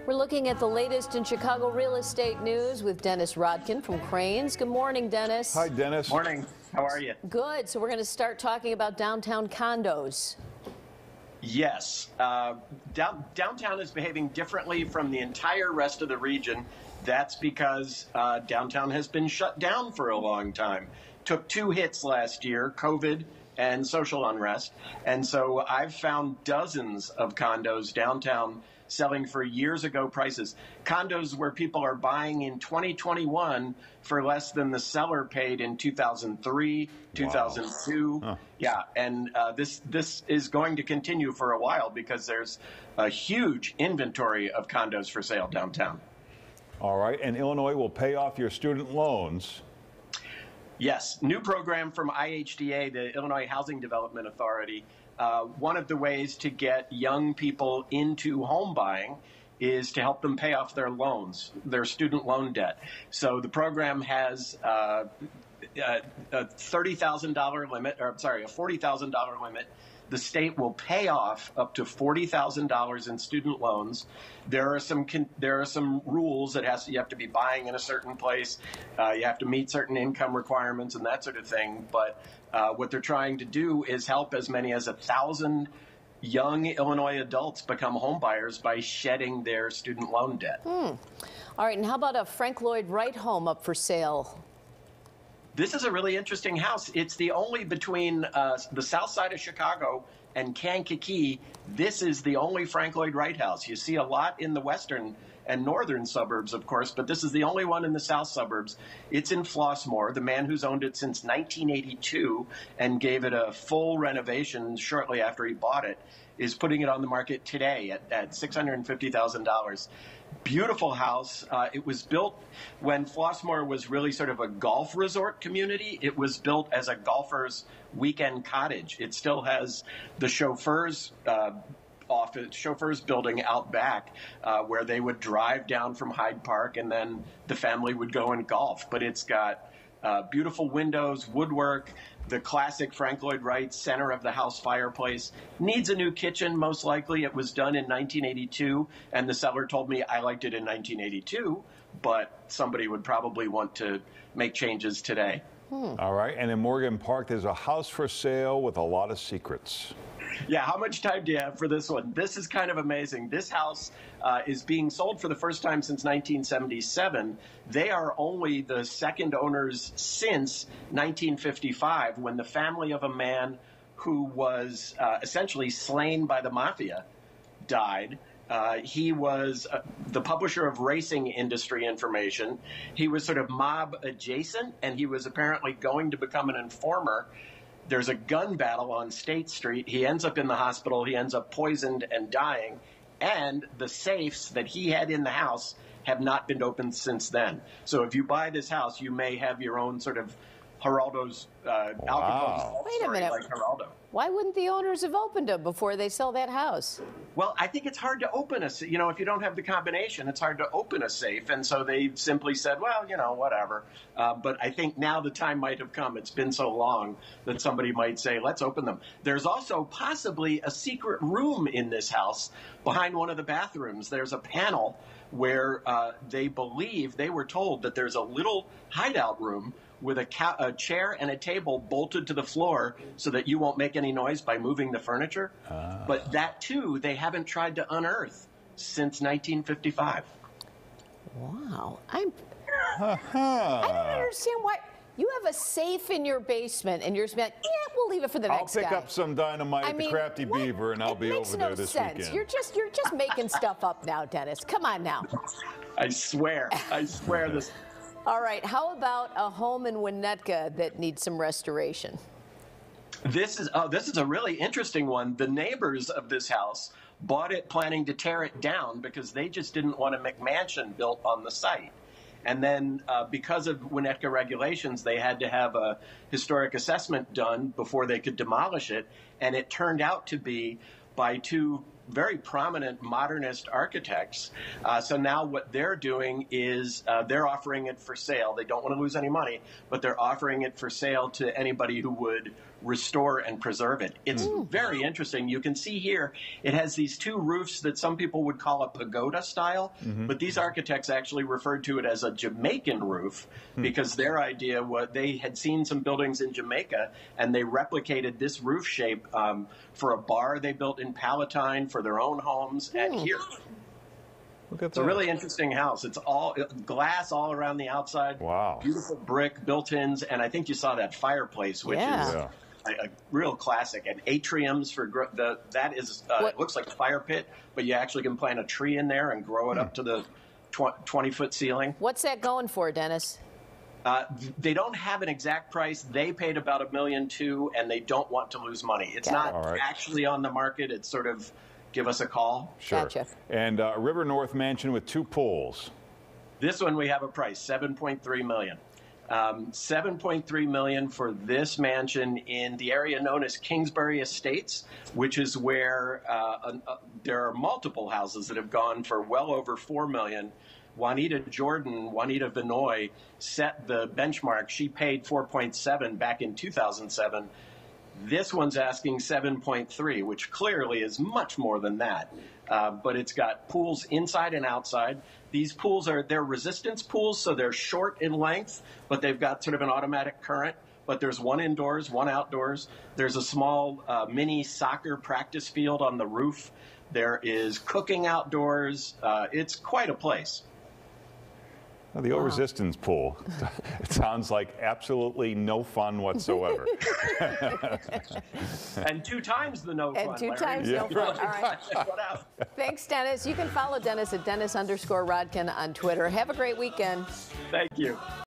We're looking at the latest in Chicago real estate news with Dennis Rodkin from Crain's. Good morning, Dennis. Hi, Dennis. Morning. How are you? Good. So we're going to start talking about downtown condos. Yes. Downtown is behaving differently from the entire rest of the region. That's because downtown has been shut down for a long time. Took two hits last year, COVID and social unrest. And so I've found dozens of condos downtown selling for years ago prices. Condos where people are buying in 2021 for less than the seller paid in 2003, 2002. Wow. Huh. Yeah, and this is going to continue for a while because there's a huge inventory of condos for sale downtown. All right, and Illinois will pay off your student loans. Yes, new program from IHDA, the Illinois Housing Development Authority. One of the ways to get young people into home buying is to help them pay off their loans, their student loan debt. So the program has a $30,000 limit, or I'm sorry, a $40,000 limit. The state will pay off up to $40,000 in student loans. There are some rules that you have to be buying in a certain place. You have to meet certain income requirements and that sort of thing. But what they're trying to do is help as many as 1,000 young Illinois adults become home buyers by shedding their student loan debt. All right, and how about a Frank Lloyd Wright home up for sale? This is a really interesting house. It's the only between the south side of Chicago and Kankakee. This is the only Frank Lloyd Wright house. You see a lot in the western and northern suburbs, of course, but this is the only one in the south suburbs. It's in Flossmoor. The man who's owned it since 1982 and gave it a full renovation shortly after he bought it is putting it on the market today at $650,000. Beautiful house. It was built when Flossmoor was really sort of a golf resort community. It was built as a golfer's weekend cottage. It still has the chauffeur's building out back where they would drive down from Hyde Park and then the family would go and golf. But it's got beautiful windows, woodwork, the classic Frank Lloyd Wright center of the house fireplace. Needs a new kitchen, most likely. It was done in 1982, and the seller told me I liked it in 1982, but somebody would probably want to make changes today. All right, and in Morgan Park, there's a house for sale with a lot of secrets. Yeah, how much time do you have for this one? This is kind of amazing. This house is being sold for the first time since 1977. They are only the second owners since 1955, when the family of a man who was essentially slain by the mafia died. He was the publisher of racing industry information. He was sort of mob adjacent, and he was apparently going to become an informer. There's a gun battle on State Street. He ends up in the hospital. He ends up poisoned and dying. And the safes that he had in the house have not been opened since then. So if you buy this house, you may have your own sort of Geraldo's Al Wait a minute. like Geraldo. Why wouldn't the owners have opened them before they sell that house? Well, I think it's hard to open if you don't have the combination, it's hard to open a safe. And so they simply said, well, whatever. But I think now the time might have come. It's been so long that somebody might say, let's open them. There's also possibly a secret room in this house behind one of the bathrooms. There's a panel where they were told that there's a little hideout room with a chair and a table bolted to the floor so that you won't make any noise by moving the furniture. But that, too, they haven't tried to unearth since 1955. Wow. I don't understand why. You have a safe in your basement, and you're saying, we'll leave it for the next guy. I'll pick up some dynamite at the Crafty Beaver, and I'll be over there this weekend. You're just making stuff up now, Dennis. Come on now. I swear this. All right, how about a home in Winnetka that needs some restoration? This is a really interesting one. The neighbors of this house bought it planning to tear it down because they just didn't want a McMansion built on the site. And then because of Winnetka regulations, they had to have a historic assessment done before they could demolish it. And it turned out to be by two very prominent modernist architects. So now what they're doing is they're offering it for sale. They don't want to lose any money, but they're offering it for sale to anybody who would restore and preserve it. It's very interesting. You can see here it has these two roofs that some people would call a pagoda style, but these architects actually referred to it as a Jamaican roof because their idea was they had seen some buildings in Jamaica and they replicated this roof shape for a bar they built in Palatine, for their own homes, and here. Look at It's a really interesting house. It's all glass all around the outside. Wow. Beautiful brick built-ins, and I think you saw that fireplace, which is a real classic. And atriums for that is it looks like a fire pit, but you actually can plant a tree in there and grow it up to the 20-foot ceiling. What's that going for, Dennis? They don't have an exact price. They paid about $1.2 million, and they don't want to lose money. It's not actually on the market. It's sort of give us a call. Sure. Gotcha. And River North mansion with 2 pools. This one we have a price, $7.3 million. $7.3 million for this mansion in the area known as Kingsbury Estates, which is where there are multiple houses that have gone for well over $4 million. Juanita Vinoy set the benchmark. She paid $4.7 back in 2007. This one's asking 7.3, which clearly is much more than that. But it's got pools inside and outside. These pools they're resistance pools, so they're short in length, but they've got sort of an automatic current. But there's one indoors, one outdoors. There's a small mini soccer practice field on the roof. There is cooking outdoors. It's quite a place. The old resistance pool. It sounds like absolutely no fun whatsoever. And 2 times the no fun. And 2 Larry. times no fun. All right. Check it out. Thanks, Dennis. You can follow Dennis at Dennis_Rodkin on Twitter. Have a great weekend. Thank you.